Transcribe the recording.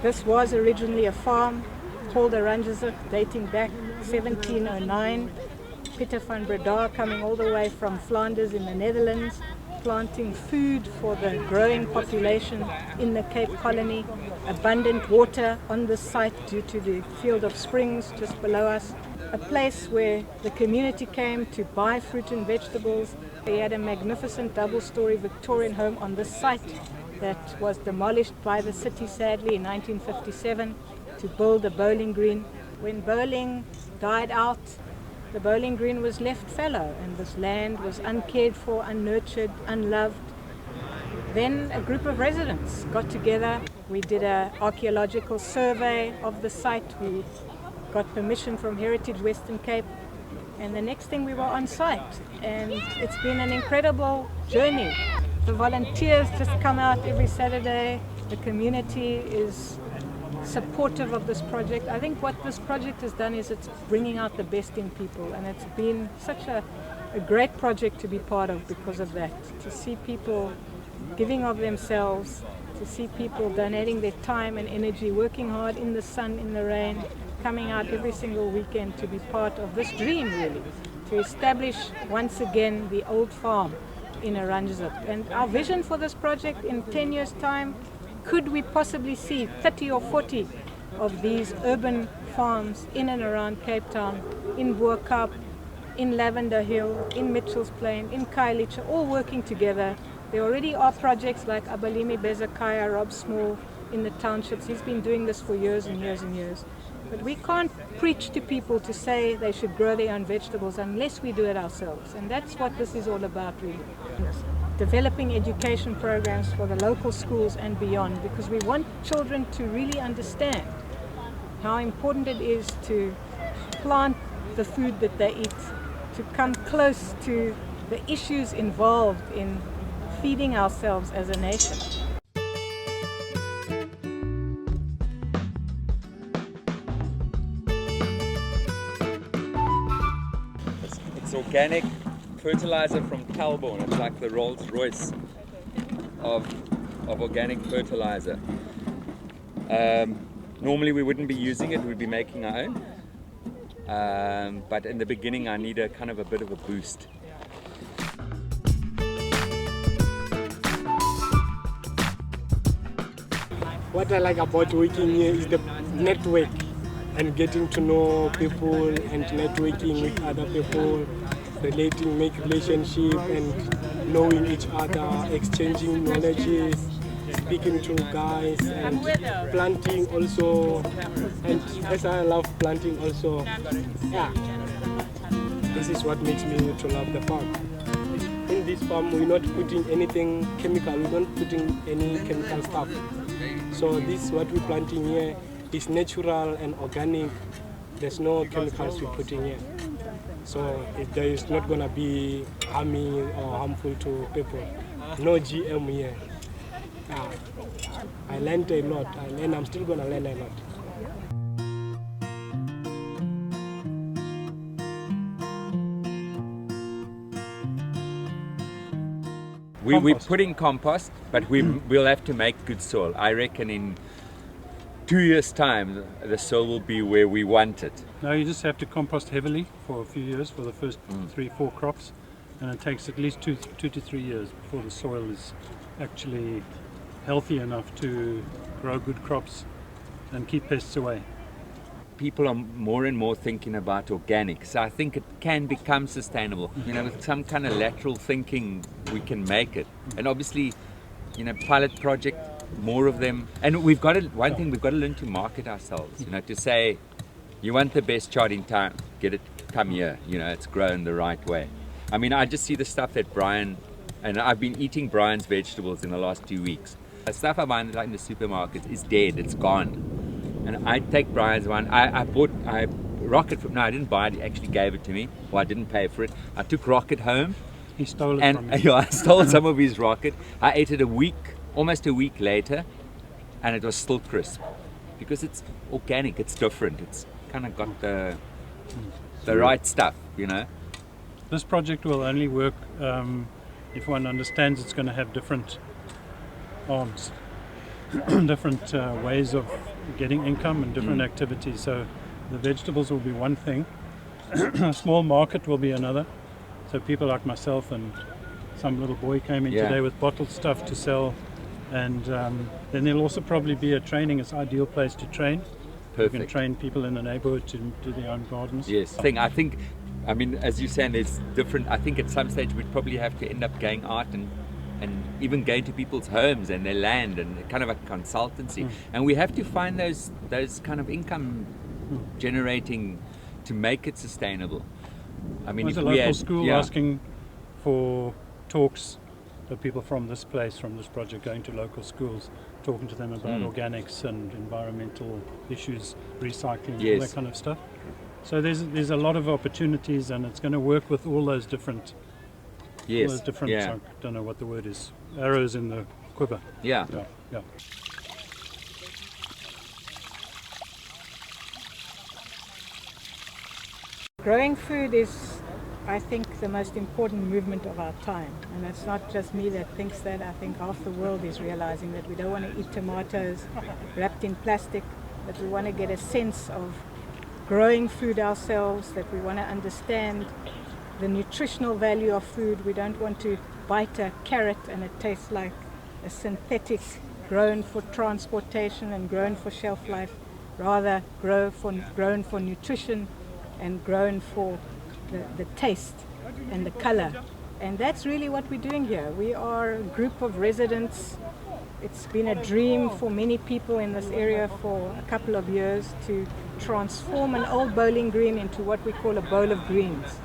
This was originally a farm called Oranjezicht, dating back 1709. Pieter van Breda coming all the way from Flanders in the Netherlands, planting food for the growing population in the Cape Colony. Abundant water on the site due to the field of springs just below us. A place where the community came to buy fruit and vegetables. He had a magnificent double-story Victorian home on this site that was demolished by the city sadly in 1957 to build a bowling green. When bowling died out, the bowling green was left fallow and this land was uncared for, unnurtured, unloved. Then a group of residents got together. We did an archaeological survey of the site. We got permission from Heritage Western Cape, and the next thing we were on site, and it's been an incredible journey. The volunteers just come out every Saturday. The community is supportive of this project. I think what this project has done is it's bringing out the best in people, and it's been such a great project to be part of because of that. To see people giving of themselves, to see people donating their time and energy, working hard in the sun, in the rain, coming out every single weekend to be part of this dream, really, to establish once again the old farm in Oranjezicht. And our vision for this project in 10 years' time, could we possibly see 30 or 40 of these urban farms in and around Cape Town, in Boerkaap, in Lavender Hill, in Mitchell's Plain, in Khayelitsha, all working together. There already are projects like Abalimi Bezakaya, Rob Small in the townships. He's been doing this for years and years and years. But we can't preach to people to say they should grow their own vegetables unless we do it ourselves. And that's what this is all about, really. Developing education programs for the local schools and beyond, because we want children to really understand how important it is to plant the food that they eat, to come close to the issues involved in feeding ourselves as a nation. It's organic fertilizer from Calborn. It's like the Rolls Royce of organic fertilizer. Normally we wouldn't be using it, we'd be making our own. But in the beginning I need a kind of a bit of a boost. What I like about working here is the network and getting to know people and networking with other people, relating, make relationship and knowing each other, exchanging knowledges, speaking to guys and planting also. And as I love planting also, yeah, this is what makes me to love the farm. In this farm we're not putting anything chemical, we're not putting any chemical stuff. So this what we're planting here is natural and organic. There's no chemicals we're putting here. So there is not going to be harming or harmful to people. No GM here. I learned a lot, and I'm still going to learn a lot. We're putting compost, but we'll have to make good soil. I reckon in 2 years' time, the soil will be where we want it. No, you just have to compost heavily for a few years for the first 3-4 crops, and it takes at least 2 to 3 years before the soil is actually healthy enough to grow good crops and keep pests away. People are more and more thinking about organic, so I think it can become sustainable. You know, with some kind of lateral thinking, we can make it. And obviously, you know, pilot project, more of them. And we've got to, one thing, we've got to learn to market ourselves. You know, to say, you want the best chard in town, get it, come here. You know, it's grown the right way. I mean, I just see the stuff that Brian, and I've been eating Brian's vegetables in the last 2 weeks. The stuff I buy in the supermarket is dead, it's gone. And I take Brian's one. I Rocket from, no, I didn't buy it, he actually gave it to me. Well, I didn't pay for it. I took Rocket home. He stole it from me. Yeah, I stole some of his Rocket. I ate it almost a week later, and it was still crisp. Because it's organic, it's different. It's kind of got the right stuff, you know. This project will only work if one understands it's going to have different arms. different ways of getting income and different activities. So the vegetables will be one thing. A small market will be another. So people like myself and some little boy came in today with bottled stuff to sell. And then there'll also probably be a training. It's an ideal place to train. Perfect. You can train people in the neighborhood to do their own gardens. Yes. I think, I mean, as you're saying, there's different. I think at some stage we'd probably have to end up going out and even going to people's homes and their land and kind of a consultancy. And we have to find those kind of income generating to make it sustainable. I mean, There's if a we local had, school asking for talks. So people from this place, from this project, going to local schools, talking to them about organics and environmental issues, recycling, all that kind of stuff. So there's a lot of opportunities, and it's going to work with all those different, I don't know what the word is, arrows in the quiver. Yeah. Growing food is, I think, the most important movement of our time. And it's not just me that thinks that. I think half the world is realizing that we don't want to eat tomatoes wrapped in plastic, that we want to get a sense of growing food ourselves, that we want to understand the nutritional value of food. We don't want to bite a carrot and it tastes like a synthetic grown for transportation and grown for shelf life, rather grown for nutrition and grown for the taste and the color. And that's really what we're doing here. We are a group of residents. It's been a dream for many people in this area for a couple of years to transform an old bowling green into what we call a bowl of greens.